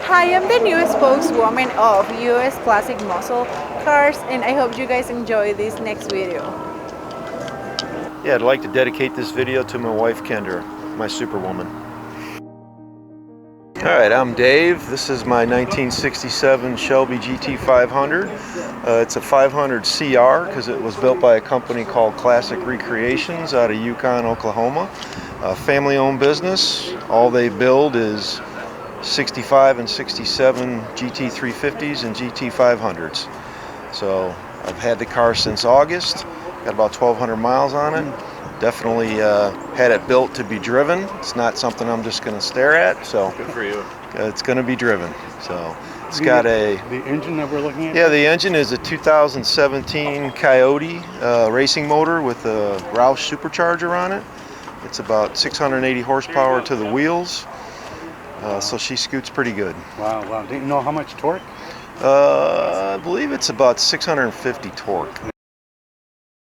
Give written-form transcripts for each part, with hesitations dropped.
Hi, I'm the new spokeswoman of US Classic Muscle Cars, and I hope you guys enjoy this next video. Yeah, I'd like to dedicate this video to my wife Kendra, my superwoman. Alright, I'm Dave. This is my 1967 Shelby GT500. It's a 500CR because it was built by a company called Classis Recreations out of Yukon, Oklahoma. A family-owned business. All they build is 65 and 67 GT350s and GT500s. So I've had the car since August. Got about 1,200 miles on it. Definitely had it built to be driven. It's not something I'm just going to stare at. So good for you. It's going to be driven. So it's got the engine that we're looking at. Yeah, the engine is a 2017 Coyote racing motor with a Roush supercharger on it. It's about 680 horsepower to the wheels. So she scoots pretty good. Wow, wow. Do you know how much torque? I believe it's about 650 torque.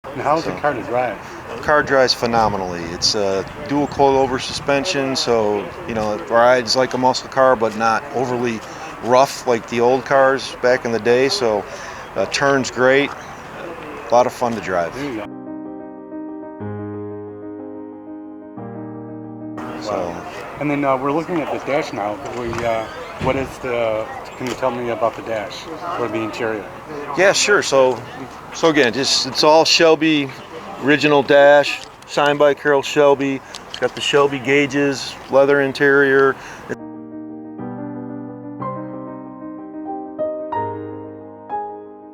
And how's the car to drive? The car drives phenomenally. It's a dual coilover suspension, so you know it rides like a muscle car, but not overly rough like the old cars back in the day. So turns great. A lot of fun to drive. There you go. So. And then we're looking at the dash now. What is the? Can you tell me about the dash or the interior? Yeah, sure. So again, it's all Shelby original dash, signed by Carroll Shelby. It's got the Shelby gauges, leather interior.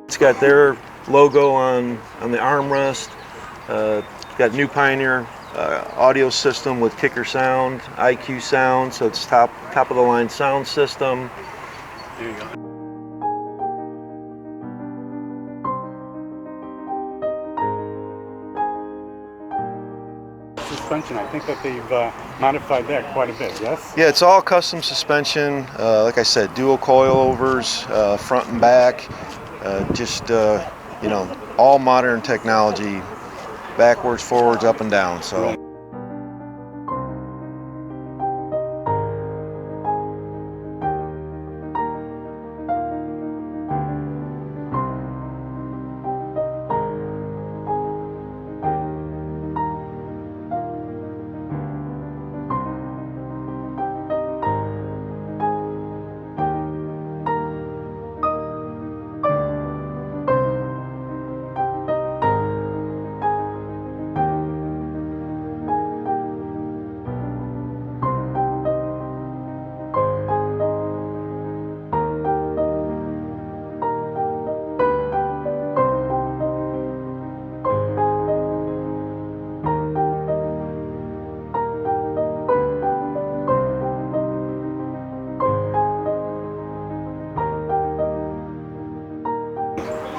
It's got their logo on the armrest. It's got New Pioneer audio system with kicker sound, IQ sound, so it's top of the line sound system. There you go. Suspension, I think that they've modified that quite a bit, yes? Yeah, it's all custom suspension. Like I said, dual coilovers, front and back. You know, all modern technology, backwards, forwards, up and down. So.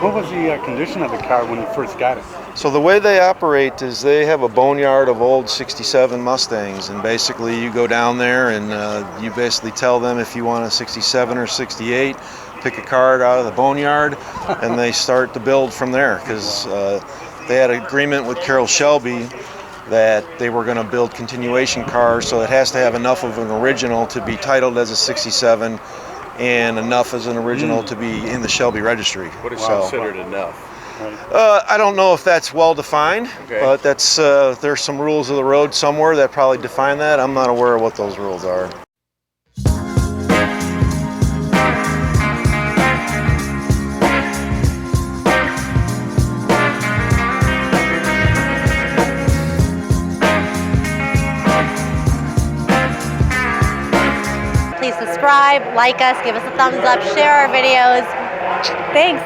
What was the condition of the car when you first got it? So the way they operate is they have a boneyard of old 67 Mustangs, and basically you go down there and you basically tell them if you want a 67 or 68, pick a card out of the boneyard, and they start to build from there because they had an agreement with Carroll Shelby that they were going to build continuation cars, so it has to have enough of an original to be titled as a 67 and enough as an original to be in the Shelby registry. What is considered enough? I don't know if that's well defined, but that's there's some rules of the road somewhere that probably define that. I'm not aware of what those rules are. Please subscribe, like us, give us a thumbs up, share our videos. Thanks.